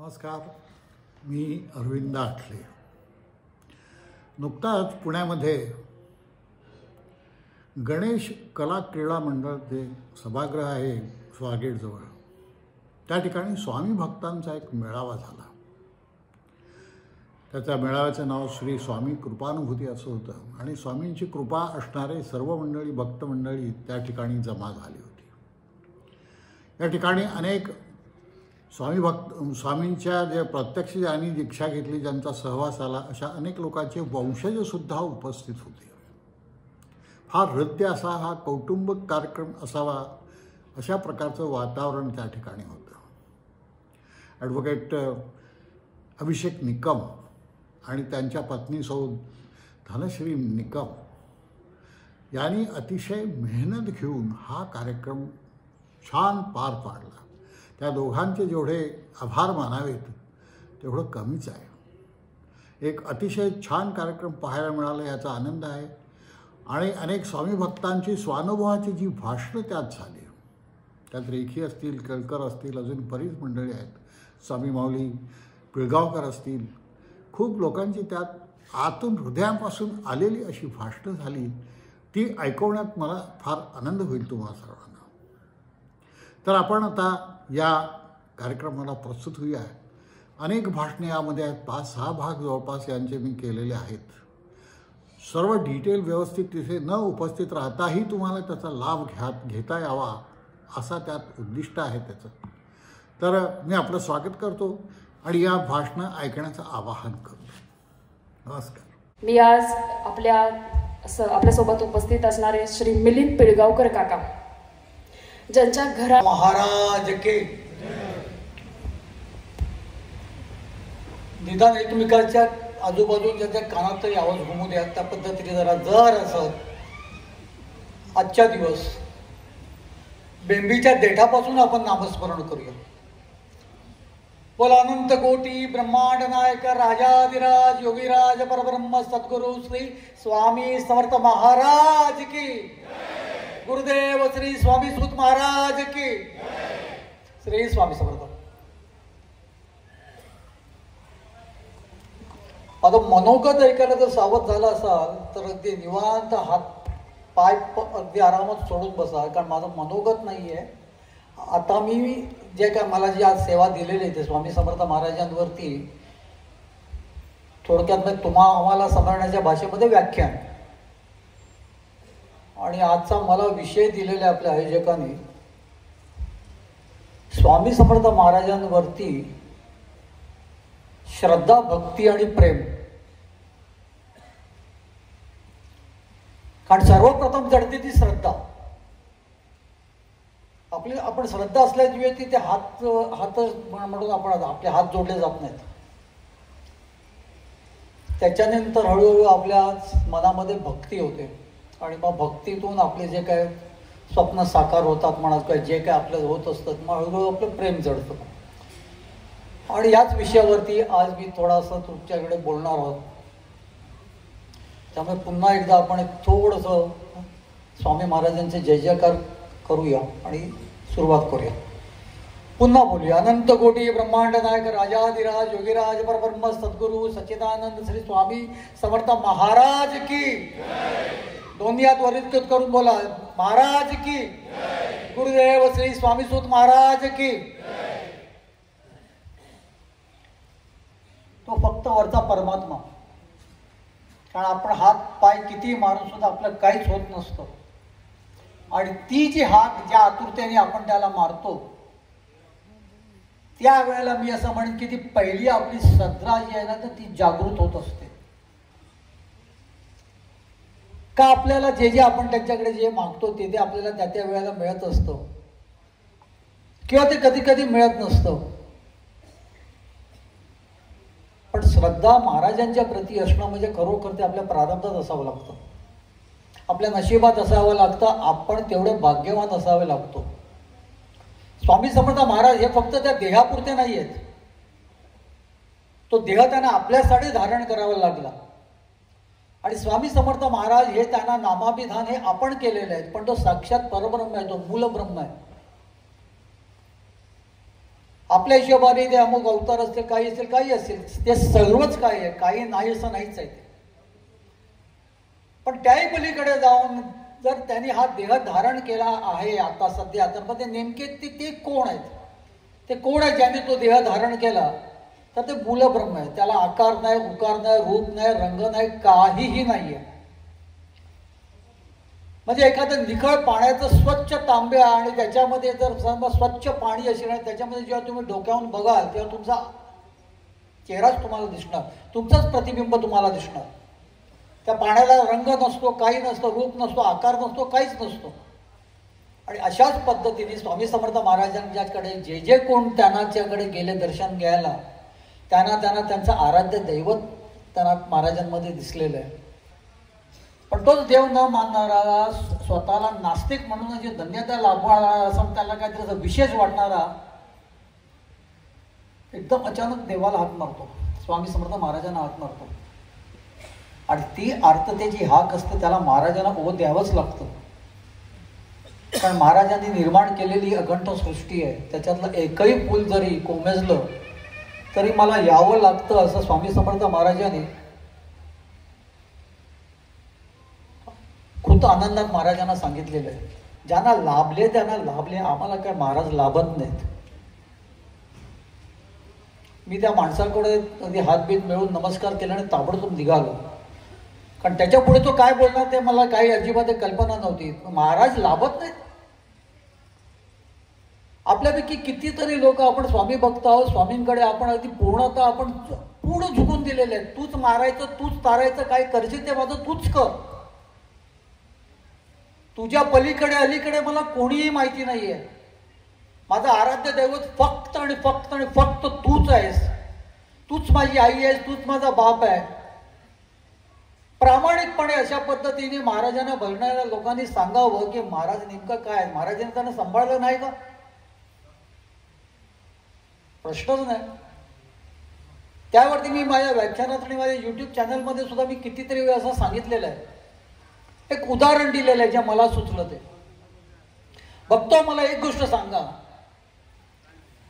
नमस्कार, मी अरविंद आठले. नुकताच पुण्यामध्ये गणेश कला क्रीडा मंडळ जे सभागृह आहे स्वारगेटजवळ, त्या ठिकाणी स्वामी भक्तांचा एक मेळावा झाला. त्याच्या मेळाव्याचं नाव श्री स्वामी कृपानुभूती असं होतं आणि स्वामींची कृपा असणारे सर्व मंडळी, भक्त मंडळी त्या ठिकाणी जमा झाली होती. या ठिकाणी अनेक स्वामींच्या जे प्रत्यक्ष ज्यांनी दीक्षा घेतली, ज्यांचा सहवास आला, अशा अनेक लोकांचे वंशजसुद्धा उपस्थित होते. फार हृद्य असा हा कौटुंबिक कार्यक्रम असावा अशा प्रकारचं वातावरण त्या ठिकाणी होतं. ॲडव्होकेट अभिषेक निकम आणि त्यांच्या पत्नी सौ धनश्री निकम यांनी अतिशय मेहनत घेऊन हा कार्यक्रम छान पार पाडला. त्या दोघांचे जेवढे आभार मानावेत तेवढं कमीच आहे. एक अतिशय छान कार्यक्रम पाहायला मिळाला याचा आनंद आहे. आणि अनेक स्वामी भक्तांची स्वानुभवाची जी भाषणं त्यात झाली, त्यात रेखी असतील, केळकर असतील, अजून बरीच मंडळी आहेत, स्वामी माऊली पिळगावकर असतील, खूप लोकांची त्यात आतून हृदयापासून आलेली अशी भाषणं झाली. ती ऐकवण्यात मला फार आनंद होईल तुम्हाला सर्वांना. तर आपण आता या कार्यक्रमाला प्रस्तुत होऊया. अनेक भाषणे यामध्ये आहेत, 5-6 भाग जवळपास यांचे मी केलेले आहेत. सर्व डिटेल व्यवस्थित तिथे न उपस्थित राहताही तुम्हाला त्याचा लाभ घेता यावा असा त्यात उद्दिष्ट आहे त्याचं. तर मी आपलं स्वागत करतो आणि या भाषणं ऐकण्याचं आवाहन करतो. नमस्कार. मी आज आपल्यासोबत उपस्थित असणारे श्री मिलिंद पिळगावकर काका, ज्यांच्या घरात महाराज के निदान एकमेकांच्या आजूबाजून ज्याच्या कानात तरी आवाज घुमू द्या, त्या पद्धतीने जर असत आजच्या दिवस बेंबीच्या देठापासून आपण नामस्मरण करूया. बोल अनंत कोटी ब्रह्मांड नायक राजाधिराज योगीराज परब्रह्म सद्गुरु श्री स्वामी समर्थ महाराज की, गुरुदेव श्री स्वामी सुत महाराज की, श्री स्वामी समर्थ. आता मनोगत ऐकायला जर सावध झाला असाल तर अगदी निवांत हात पाय अगदी आरामात सोडून बसा, कारण माझं मनोगत नाही आहे. आता मी जे काय मला जी आज सेवा दिलेली आहे ते स्वामी समर्थ महाराजांवरती थोडक्यात आम्हाला समजण्याच्या भाषेमध्ये व्याख्यान. आणि आजचा मला विषय दिलेला आपल्या आयोजकांनी स्वामी समर्थ महाराजांवरती श्रद्धा, भक्ती आणि प्रेम. कारण सर्वप्रथम जडते ती श्रद्धा. आपण श्रद्धा असल्याशिवाय ते हात म्हणून आपण आपले हात जोडले जात नाहीत. त्याच्यानंतर हळूहळू आपल्या मनामध्ये भक्ती होते आणि मग भक्तीतून आपले जे काय स्वप्न साकार होतात म्हणा, किंवा जे काय आपलं होत असतं, मग हळूहळू आपलं प्रेम जडतं. आणि याच विषयावरती आज मी थोडासा तुमच्याकडे बोलणार आहोत. त्यामुळे पुन्हा एकदा आपण थोडंसं स्वामी महाराजांचे जय जयकार करूया आणि सुरुवात करूया. पुन्हा बोलूया. अनंत कोटी ब्रह्मांड नायक राजाधिराज योगीराज परब्रह्म सद्गुरु सच्चिदानंद श्री स्वामी समर्थ महाराज की, दोन्ही हात वरिष्ठ करून बोला, महाराज की, गुरुदेव श्री स्वामी सुत महाराज की. तो फक्त वरचा परमात्मा. कारण आपण हात पाय किती मारून सुद्धा आपलं काहीच होत नसतं. आणि ती जी हात ज्या आतुरतेने आपण त्याला मारतो, त्या वेळेला मी असं म्हणेन की ती पहिली आपली श्रद्धा जी आहे ना, तर ती जागृत होत असते. का आपल्याला जे आपण त्यांच्याकडे जे मागतो ते आपल्याला त्या वेळेला मिळत असतं, किंवा ते कधी कधी मिळत नसतं. पण श्रद्धा महाराजांच्या प्रती असणं म्हणजे खरोखर ते आपल्या प्रारब्धात असावं लागतं, आपल्या नशिबात असावं लागतं. आपण तेवढे भाग्यवान असावे लागतो. स्वामी समर्थ महाराज हे फक्त त्या देहापुरते नाही आहेत. तो देह त्यांना आपल्यासाठी धारण करावा लागला. आणि स्वामी समर्थ महाराज हे त्यांना नामाभिधान हे आपण केलेले आहेत, पण तो साक्षात परब्रह्म आहे, तो मूल ब्रह्म आहे. आपल्या हिशोबाने ते अमुक अवतार असतील, काही असेल, काही असेल, ते सर्वच काय आहे, काही नाही असं नाहीच आहे. पण त्याही पलीकडे जाऊन जर त्यांनी हा देह धारण केला आहे आता सध्या, तर मग ते नेमके ते कोण आहेत? ते कोण आहे ज्याने तो देह धारण केला? तर ते मूलब्रह्म आहे. त्याला आकार नाही, उकार नाही, रूप नाही, रंग नाही, काहीही नाही आहे. म्हणजे एखादं निखळ पाण्याचं स्वच्छ तांबे आणि त्याच्यामध्ये जर स्वच्छ पाणी असेल आणि त्याच्यामध्ये जेव्हा तुम्ही डोक्यावरून बघाल तेव्हा तुमचा चेहराच तुम्हाला दिसणार, तुमचंच प्रतिबिंब तुम्हाला दिसणार. त्या पाण्याला रंग नसतो, काही नसतो, रूप नसतो, आकार नसतो, काहीच नसतो. आणि अशाच पद्धतीने स्वामी समर्थ महाराजांच्याकडे जे जे कोण त्यांच्याकडे गेले दर्शन घ्यायला, त्यांना त्यांचं आराध्य दैवत त्यांना महाराजांमध्ये दिसलेलं आहे. पण तोच देव न मानणारा, स्वतःला नास्तिक म्हणून जे धन्यता लाभणारा, असं त्याला काहीतरी असं विशेष वाटणारा, एकदम अचानक देवाला हात मारतो, स्वामी समर्थ महाराजांना हात मारतो. आणि ती आर्ततेची हाक असते, त्याला महाराजांना ओ द्यावंच लागतं. कारण महाराजांनी निर्माण केलेली अखंड सृष्टी आहे, त्याच्यातलं एकही फूल जरी कोमेजलं तरी मला यावं लागतं, असं स्वामी समर्थ महाराजांनी खुद्द आनंदात महाराजांना सांगितलेलं आहे. ज्यांना लाभले त्यांना लाभले, आम्हाला काय महाराज लाभत नाहीत. मी त्या माणसाकडे कधी हातबीत मिळून नमस्कार केला आणि ताबडतोब निघालो. कारण त्याच्या पुढे तो काय बोलणार ते मला काही अजिबात कल्पना नव्हती. महाराज लाभत नाहीत. आपल्यापैकी कितीतरी लोक आपण स्वामी भक्त आहोत, स्वामींकडे आपण अगदी पूर्णतः आपण पूर्ण झुकून दिलेले आहेत. तूच मारायचं, तूच तारायचं, काय करशील ते माझं तूच कर. तुझ्या पलीकडे अलीकडे मला कोणीही माहिती नाहीये. माझं आराध्य दैवत फक्त आणि फक्त आणि फक्त तूच आहेस. तूच माझी आई आहेस, तूच माझा बाप आहे. प्रामाणिकपणे अशा पद्धतीने महाराजांना बघणाऱ्या लोकांनी सांगावं की महाराज नेमकं काय, महाराजांनी त्यांना सांभाळलं नाही का? प्रश्नच नाही. त्यावरती मी माझ्या व्याख्यानात आणि माझ्या युट्यूब चॅनलमध्ये सुद्धा मी कितीतरी वेळा असं सांगितलेलं आहे. एक उदाहरण दिलेलं आहे जे मला सुचलं ते. बघतो, मला एक गोष्ट सांगा,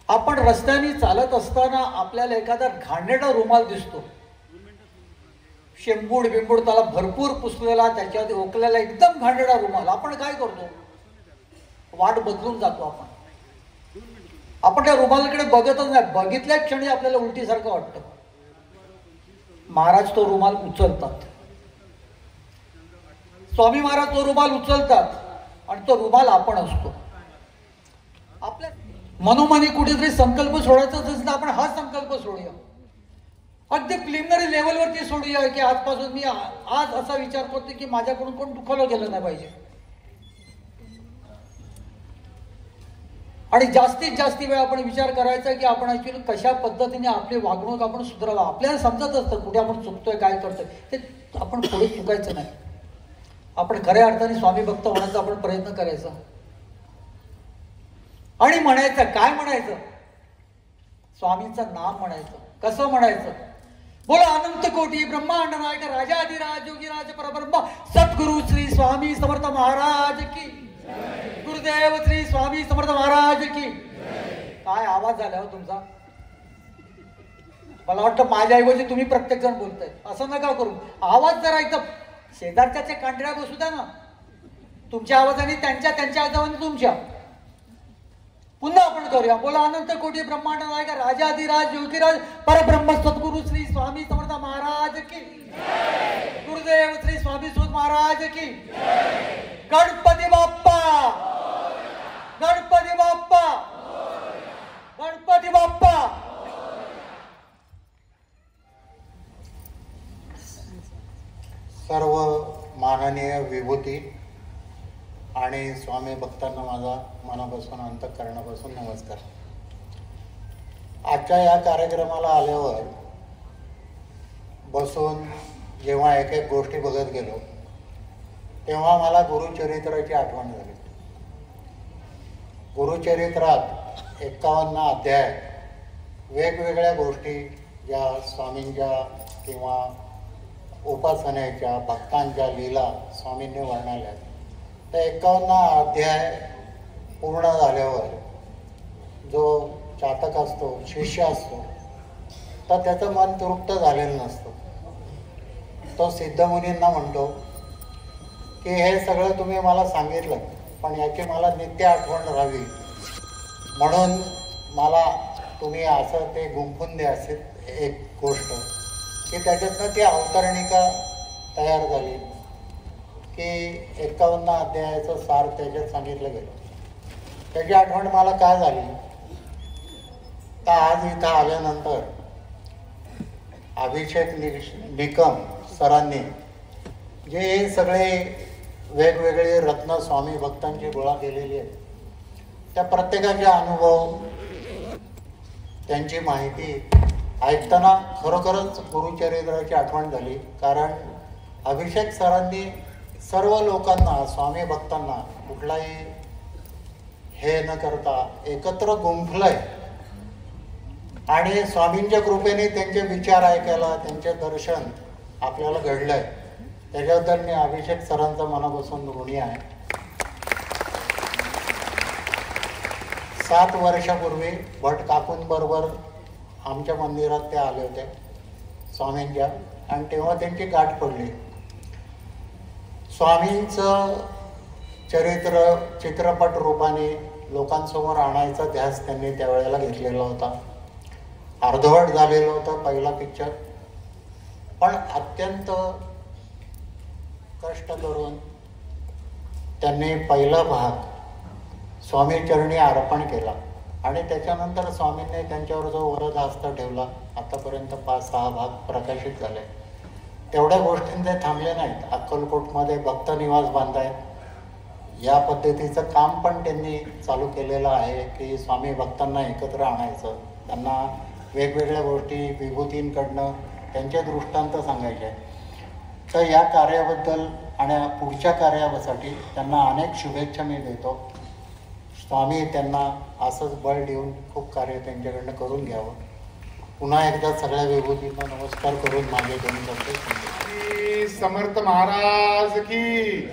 आपण रस्त्याने चालत असताना आपल्याला एखादा घाणेरडा रुमाल दिसतो, शेंबूड बिंबूड त्याला भरपूर पुसलेला, त्याच्यावरती ओकलेला एकदम घाणेरडा रुमाल. आपण काय करतो? वाट बदलून जातो. आपण त्या रुमालाकडे बघतच नाही. बघितल्या क्षणी आपल्याला उलटीसारखं वाटतं. महाराज तो रुमाल उचलतात. स्वामी महाराज तो रुमाल उचलतात आणि तो रुमाल आपण असतो. आपल्या मनोमनी कुठेतरी संकल्प सोडायचा असेल तर आपण हा संकल्प सोडूया. अगदी प्रिलिमिनरी लेवलवरती सोडूया की आजपासून मी आज असा विचार करतो की माझ्याकडून कोण दुखावलं गेलं नाही पाहिजे. आणि जास्तीत जास्त वेळ आपण विचार करायचा की आपण ऍक्च्युअली कशा पद्धतीने आपली वागणूक आपण सुधारावा. आपल्याला समजत असतं कुठे आपण चुकतोय, काय करतोय, ते आपण पुढे चुकायचं नाही. आपण खऱ्या अर्थाने स्वामी भक्त होण्याचा आपण प्रयत्न करायचा आणि म्हणायचं. काय म्हणायचं? स्वामींचं नाम म्हणायचं. कसं म्हणायचं? बोला अनंत कोटी ब्रह्मांड नायक राजाधिराज योगीराज परब्रह्म सद्गुरु श्री स्वामी समर्थ महाराज की, गुरुदेव श्री स्वामी समर्थ महाराज की. काय आवाज झाला हो तुमचा? मला वाटतं माझ्याऐवजी तुम्ही प्रत्येक जण बोलताय. असं नका करू. आवाज जरा एकदम शेजारच्या कांढऱ्या बसू द्या ना. तुमच्या आवाजाने त्यांच्या आवाजाने तुमच्या. पुन्हा आपण करूया. बोला अनंत कोटी ब्रह्मांड नायक राजाधिराज योगीराज परब्रह्म सद्गुरु श्री स्वामी समर्थ महाराज की, गुरुदेव श्री स्वामी सुत महाराज की. गणपती बाप्पा, गणपती बाप्पा, गणपती बाप्पा. सर्व माननीय विभूती आणि स्वामी भक्तांना माझा मनापासून अंतःकरणापासून नमस्कार. आजच्या या कार्यक्रमाला आल्यावर बसून जेव्हा एक एक गोष्टी बघत गेलो तेव्हा मला गुरुचरित्राची आठवण झाली. गुरुचरित्रात 51 अध्याय वेगवेगळ्या गोष्टी ज्या स्वामींच्या किंवा उपासनेच्या भक्तांच्या लीला स्वामींनी वर्णवल्या. त्या 51 अध्याय पूर्ण झाल्यावर जो चातक असतो, शिष्य असतो, तर त्याचं मन तृप्त झालेलं नसतं. तो सिद्धमुनींना म्हणतो की हे सगळं तुम्ही मला सांगितलं, पण याची मला नित्य आठवण राहावी म्हणून मला तुम्ही असं ते गुंफून द्या. असे एक गोष्ट की त्याच्यातनं ती अवतरणिका तयार झाली की 51 अध्यायाचं सार त्याच्यात सांगितलं गेलं. त्याची आठवण मला काय झाली तर आज इथं आल्यानंतर अभिषेक निकम सरांनी जे सगळे वेगवेगळे रत्न स्वामी भक्तांची गोळा केलेली आहेत, त्या प्रत्येकाचे अनुभव, त्यांची माहिती ऐकताना खरोखरच गुरुचरित्राची आठवण झाली. कारण अभिषेक सरांनी सर्व लोकांना, स्वामी भक्तांना कुठलाही हे न करता एकत्र गुंफलंय आणि स्वामींच्या कृपेने त्यांचे विचार ऐकायला, त्यांचे दर्शन आपल्याला घडलंय. त्याच्याबद्दल मी अभिषेक सरांचा मनापासून ऋणी आहे. 7 वर्षापूर्वी भट काकूंबरोबर आमच्या मंदिरात ते आले होते स्वामींच्या, आणि तेव्हा त्यांची गाठ पडली. स्वामींचं चरित्र चित्रपट रूपाने लोकांसमोर आणायचा ध्यास त्यांनी त्यावेळेला घेतलेला होता. अर्धवट झालेलं होतं पहिला पिक्चर, पण अत्यंत कष्ट करून त्यांनी पहिला भाग स्वामी चरणी अर्पण केला आणि त्याच्यानंतर स्वामींनी त्यांच्यावर जो वरदहस्त ठेवला, आतापर्यंत 5-6 भाग प्रकाशित झाले. तेवढ्या गोष्टींचे थांबले नाहीत. अक्कलकोटमध्ये भक्त निवास बांधायत, या पद्धतीचं काम पण त्यांनी चालू केलेलं आहे की स्वामी भक्तांना एकत्र आणायचं, त्यांना वेगवेगळ्या गोष्टी विभूतींकडनं त्यांचे दृष्टांत सांगायचे. तर या कार्याबद्दल आणि पुढच्या कार्यासाठी त्यांना अनेक शुभेच्छा मी देतो. स्वामी त्यांना असंच बळ देऊन खूप कार्य त्यांच्याकडनं करून घ्यावं. पुन्हा एकदा सगळ्या विभूतींना नमस्कार करून माझे 2 शब्द. समर्थ महाराज की,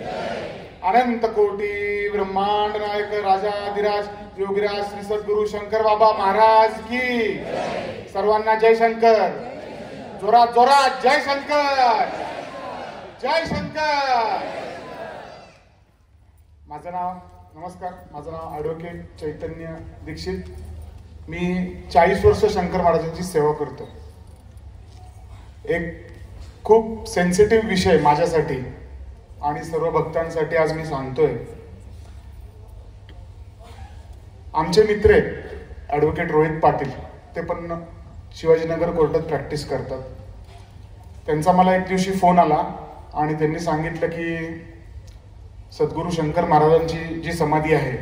अनंत कोटी ब्रह्मांड नायक राजाधिराज योगीराज श्री सद्गुरु शंकर बाबा महाराज की. सर्वांना जय शंकर. जोरात जोरात जय शंकर, जय शंकर. माझं नाव, नमस्कार, माझं नाव ॲडव्होकेट चैतन्य दीक्षित. मी 40 वर्ष शंकर महाराजांची सेवा करतो. एक खूप सेन्सिटिव्ह विषय माझ्यासाठी आणि सर्व भक्तांसाठी आज मी सांगतोय. आमचे मित्र आहेत ॲडव्होकेट रोहित पाटील, ते पण शिवाजीनगर कोर्टात प्रॅक्टिस करतात. त्यांचा मला एक दिवशी फोन आला आणि त्यांनी सांगितलं की सद्गुरू शंकर महाराजांची जी समाधी आहे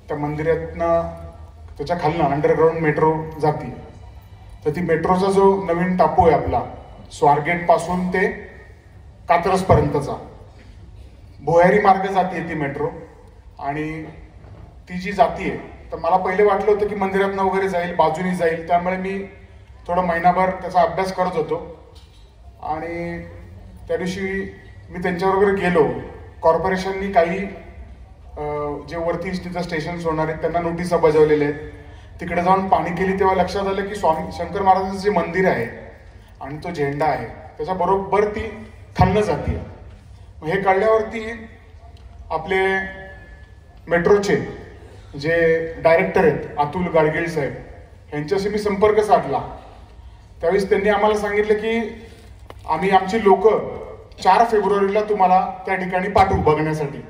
त्या मंदिरातनं, त्याच्या खालनं अंडरग्राऊंड मेट्रो जाते. तर ती मेट्रोचा जो नवीन टापू आहे आपला, स्वारगेट पासून ते कात्रजपर्यंतचा भुयारी मार्ग जाते ती मेट्रो. आणि ती जी जातीये, तर मला पहिले वाटलं होतं की मंदिरातनं वगैरे जाईल, बाजूनी जाईल. त्यामुळे मी थोडा महिनाभर त्याचा अभ्यास करत होतो. आणि त्या दिवशी मी त्यांच्याबरोबर गेलो. कॉर्पोरेशननी काही जे वरती तिथं स्टेशन्स होणार आहेत त्यांना नोटिसा बजावलेल्या आहेत. तिकडे जाऊन पाहणी केली तेव्हा लक्षात आलं की स्वामी शंकर महाराजांचं जे मंदिर आहे आणि तो झेंडा आहे त्याच्याबरोबर ती खालनं जाते. हे कळल्यावरती आपले मेट्रोचे जे डायरेक्टर आहेत अतुल गाडगीळ साहेब, यांच्याशी मी संपर्क साधला. त्यावेळेस त्यांनी आम्हाला सांगितलं की आम्ही आमची लोक 4 फेब्रुवारीला तुम्हाला त्या ठिकाणी पाठवू बघण्यासाठी.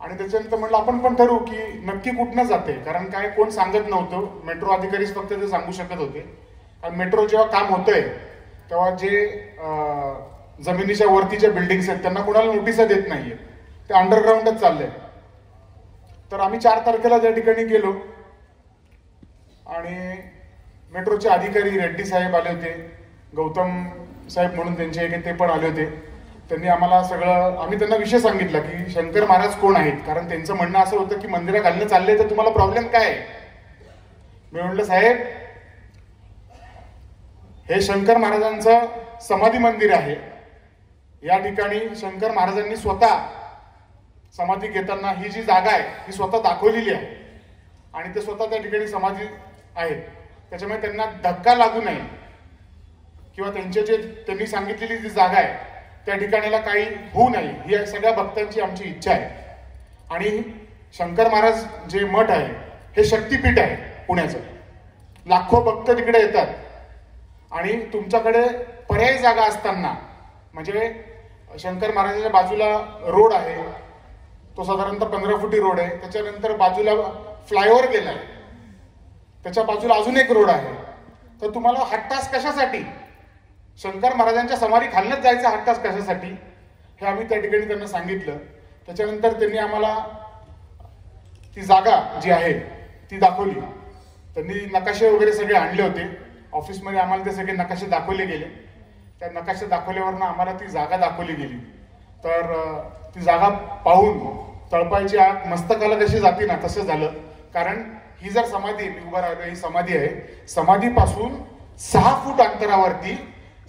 आणि त्याच्यानंतर म्हटलं आपण पण ठरवू की नक्की कुठनं जाते, कारण काय कोण सांगत नव्हतं. मेट्रो अधिकारीच फक्त ते सांगू शकत होते. कारण मेट्रो जेव्हा काम होतंय तेव्हा जे जमिनीच्या वरतीच्या बिल्डिंग्स आहेत त्यांना कोणाला नोटिसा देत नाहीये, ते अंडरग्राऊंडच चाललंय. तर आम्ही 4 तारखेला त्या ठिकाणी गेलो आणि मेट्रोचे अधिकारी रेड्डी साहेब आले होते, गौतम साहेब म्हणून त्यांचे एक ते पण आले होते. त्यांनी आम्हाला सगळं, आम्ही त्यांना विषय सांगितला की शंकर महाराज कोण आहेत, कारण त्यांचं म्हणणं असं होतं की मंदिरात घालणं चाललंय तर तुम्हाला प्रॉब्लेम काय आहे. मी म्हटलं साहेब हे शंकर महाराजांचं समाधी मंदिर आहे. या ठिकाणी शंकर महाराजांनी स्वतः समाधी घेताना ही जी जागा आहे ही स्वतः दाखवलेली आहे. आणि ते स्वतः त्या ठिकाणी समाधी आहेत, त्याच्यामुळे त्यांना धक्का लागू नये किंवा त्यांचे जे त्यांनी सांगितलेली जी जागा आहे त्या ठिकाणाला काही होऊ नये ही सगळ्या भक्तांची आमची इच्छा आहे. आणि शंकर महाराज जे मठ आहे हे शक्तिपीठ आहे पुण्याचं. लाखो भक्त तिकडे येतात आणि तुमच्याकडे पर्यायी जागा असताना, म्हणजे शंकर महाराजांच्या बाजूला रोड आहे, तो साधारणतः 15 फुटी रोड आहे, त्याच्यानंतर बाजूला फ्लायओव्हर गेलाय, त्याच्या बाजूला अजून एक रोड आहे, तर तुम्हाला 8 तास कशासाठी शंकर महाराजांच्या समाधी खालनच जायचं 8 तास कशासाठी हे आम्ही त्या ठिकाणी त्यांना सांगितलं. त्याच्यानंतर त्यांनी आम्हाला ती जागा जी आहे ती दाखवली. त्यांनी नकाशे वगैरे सगळे आणले होते ऑफिसमध्ये, आम्हाला ते सगळे नकाशे दाखवले गेले. त्या नकाशे दाखवल्यावरनं आम्हाला ती जागा दाखवली गेली. तर ती जागा पाहून तळपायची आग मस्तकाला कशी जाते ना तसं झालं. कारण ही जर समाधी मी उभा राहिलो, ही समाधी आहे, समाधीपासून 6 फूट अंतरावरती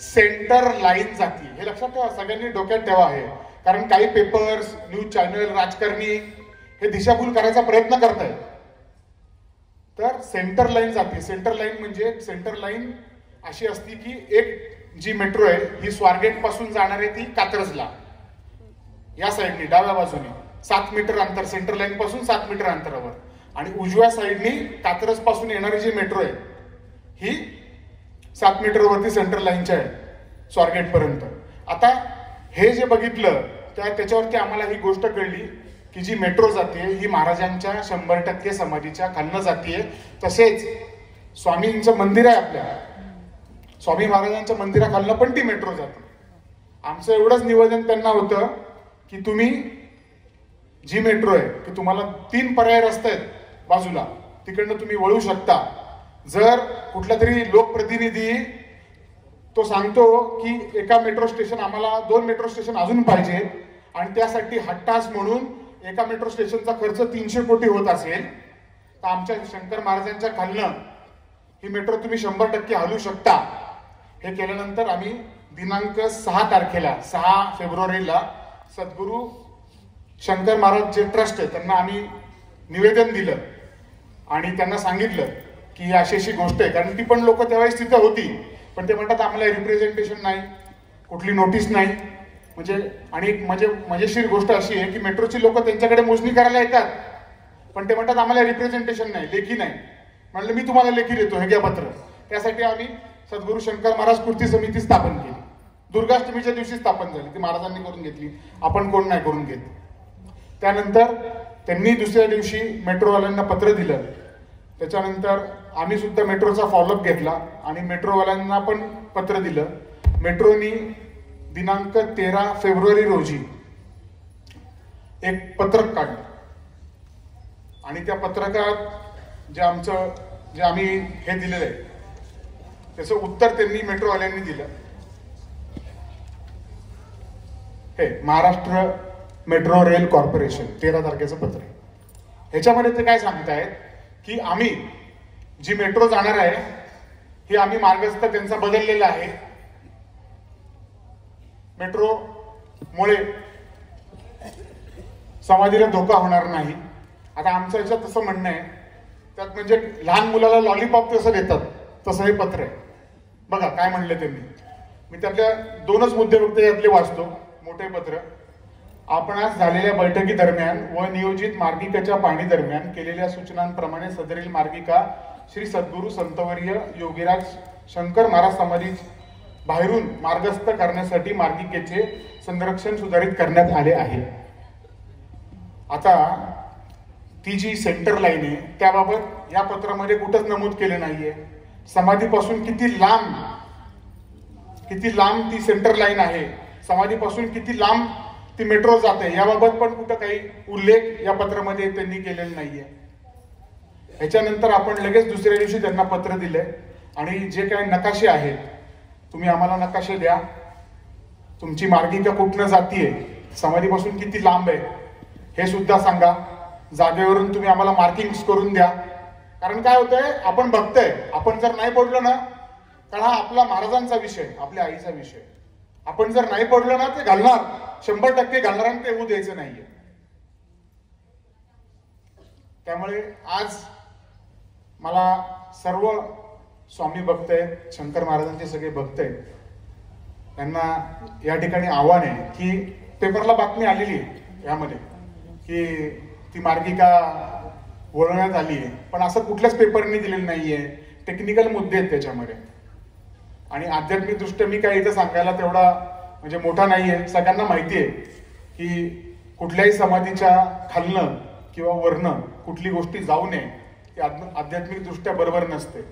सेंटर लाईन जाती. हे लक्षात ठेवा, सगळ्यांनी डोक्यात ठेवा आहे. कारण काही पेपर्स, न्यूज चॅनल, राजकारणी हे दिशाभूल करायचा प्रयत्न करतायत. तर सेंटर लाईन जाते. सेंटर लाईन म्हणजे सेंटर लाईन अशी असती की एक जी मेट्रो आहे ही स्वारगेट पासून जाणार आहे ती कात्रजला, या साईडनी डाव्या बाजूने 7 मीटर अंतर, सेंटर लाईन पासून 7 मीटर अंतरावर, आणि उजव्या साईडनी कात्रज पासून येणारी जी मेट्रो आहे ही 7 मीटरवरती सेंटर लाईनच्या आहे स्वारगेट पर्यंत. आता हे जे बघितलं त्याच्यावरती आम्हाला ही गोष्ट कळली की जी मेट्रो जाते ही महाराजांच्या 100% समाधीच्या खालनं जाते. तसेच स्वामींचं मंदिर आहे, आपल्या स्वामी महाराजांच्या मंदिराखालनं पण ती मेट्रो जाते. आमचं एवढंच निवेदन त्यांना होतं की तुम्ही जी मेट्रो आहे की तुम्हाला 3 पर्याय रस्ते आहेत बाजूला, तिकडनं तुम्ही वळू शकता. जर कुठला तरी लोकप्रतिनिधी तो सांगतो की एका मेट्रो स्टेशन, आम्हाला 2 मेट्रो स्टेशन अजून पाहिजे आणि त्यासाठी 8 तास म्हणून एका मेट्रो स्टेशनचा खर्च 300 कोटी होत असेल, तर आमच्या शंकर महाराजांच्या खालनं ही मेट्रो तुम्ही 100% हलवू शकता. हे केल्यानंतर आम्ही दिनांक 6 तारखेला 6 फेब्रुवारीला सद्गुरू शंकर महाराज जे ट्रस्ट आहे त्यांना आम्ही निवेदन दिलं आणि त्यांना सांगितलं की ही अशी गोष्ट आहे. कारण ती पण लोक त्यावेळेस तिथे होती, पण ते म्हणतात आम्हाला रिप्रेझेंटेशन नाही, कुठली नोटीस नाही. म्हणजे आणि एक मजेशीर गोष्ट अशी आहे की मेट्रोची लोक त्यांच्याकडे मोजणी करायला येतात, पण ते म्हणतात आम्हाला रिप्रेझेंटेशन नाही, लेखी नाही. म्हणलं मी तुम्हाला लेखी देतो, हे घ्या पत्र. त्यासाठी आम्ही सद्गुरू शंकर महाराज कृती समिती स्थापन केली. दुर्गाष्टमीच्या दिवशी स्थापन झाली, ती महाराजांनी करून घेतली, आपण कोण नाही करून घेत. त्यानंतर त्यांनी दुसऱ्या दिवशी मेट्रोवाल्यांना पत्र दिलं. त्याच्यानंतर आम्ही सुद्धा मेट्रोचा फॉलोअप घेतला आणि मेट्रोवाल्यांना पण पत्र दिलं. मेट्रोनी दिनांक 13 फेब्रुवारी रोजी एक पत्रक काढलं आणि त्या पत्रकात जे आम्ही हे दिलेलं आहे त्याचं उत्तर त्यांनी मेट्रोवाल्यांनी दिलं. हे महाराष्ट्र मेट्रो रेल कॉर्पोरेशन 13 तारखेचं पत्र आहे. ह्याच्यामध्ये ते काय सांगतायत की आम्ही जी मेट्रो जाणार आहे ही आम्ही मार्गस्थ त्यांचा बदललेला आहे. मेट्रो मुळे समाधीला धोका होणार नाही. आता आमचं याच्यात तसं म्हणणं आहे, त्यात म्हणजे लहान मुलाला लॉलीपॉप कसं देतात तसं हे पत्र आहे. बघा काय म्हणले त्यांनी. मी त्यातल्या 2च मुद्दे फक्त यातले वाचतो. मोठे पत्र. आपण आज झालेल्या बैठकी दरम्यान व नियोजित मार्गिकेच्या पाहणी दरम्यान केलेल्या सूचनांप्रमाणे सदरील मार्गिका श्री सद्गुरू संतवर्य योगीराज शंकर महाराज समाधी बाहेरून मार्गस्थ करण्यासाठी मार्गिकेचे संरक्षण सुधारित करण्यात आले आहे. आता ती जी सेंटर लाईन आहे त्याबाबत या पत्रामध्ये कुठंच नमूद केले नाहीये. समाधीपासून किती लांब ती सेंटर लाईन आहे, समाधीपासून किती लांब ती मेट्रो जाते याबाबत पण कुठं काही उल्लेख या पत्रामध्ये त्यांनी केलेला नाहीये. ह्याच्यानंतर आपण लगेच दुसऱ्या दिवशी त्यांना पत्र दिलंय आणि जे काही नकाशे आहेत तुम्ही आम्हाला नकाशे द्या, तुमची मार्गिका कुठनं जातीये, समाधीपासून किती लांब आहे हे सुद्धा सांगा. जागेवरून तुम्ही आम्हाला मार्किंग्स करून द्या. कारण काय होतंय, आपण बघतोय, आपण जर नाही पडलो ना, कारण हा आपला महाराजांचा विषय, आपल्या आईचा विषय, आपण जर नाही पडलो ना ते घालणार, 100% घालणार आणि ते होऊ द्यायचं नाहीये. त्यामुळे आज मला सर्व स्वामी भक्त आहेत, शंकर महाराजांचे सगळे भक्त आहेत, त्यांना या ठिकाणी आव्हान आहे की पेपरला बातमी आलेली आहे यामध्ये की ती मार्गिका वळवण्यात आली आहे, पण असं कुठल्याच पेपरनी दिलेलं नाहीये. टेक्निकल मुद्दे आहेत त्याच्यामध्ये. आणि आध्यात्मिक दृष्ट्या मी काय इथं सांगायला तेवढा म्हणजे मोठा नाहीये. सगळ्यांना माहिती आहे की कुठल्याही समाधीच्या खालनं किंवा वरनं कुठली गोष्टी जाऊ नये, ती आध्यात्मिक दृष्ट्या बरोबर नसते.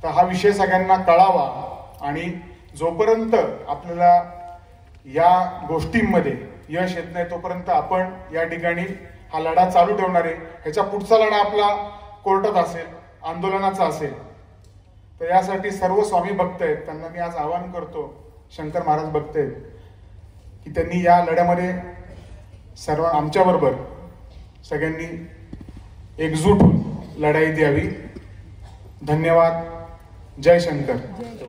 तर हा विषय सगळ्यांना कळावा आणि जोपर्यंत आपल्याला या गोष्टींमध्ये यश येत नाही तोपर्यंत आपण या ठिकाणी हा लढा चालू ठेवणार आहे. ह्याच्या पुढचा लढा आपला कोर्टात असेल, आंदोलनाचा असेल. तर यासाठी सर्व स्वामी भक्त आहेत त्यांना मी आज आवाहन करतो, शंकर महाराज भक्त आहेत, की त्यांनी या लढ्यामध्ये सर्व आमच्याबरोबर सगळ्यांनी एकजूट होऊन लढाई द्यावी. धन्यवाद. जय शंकर.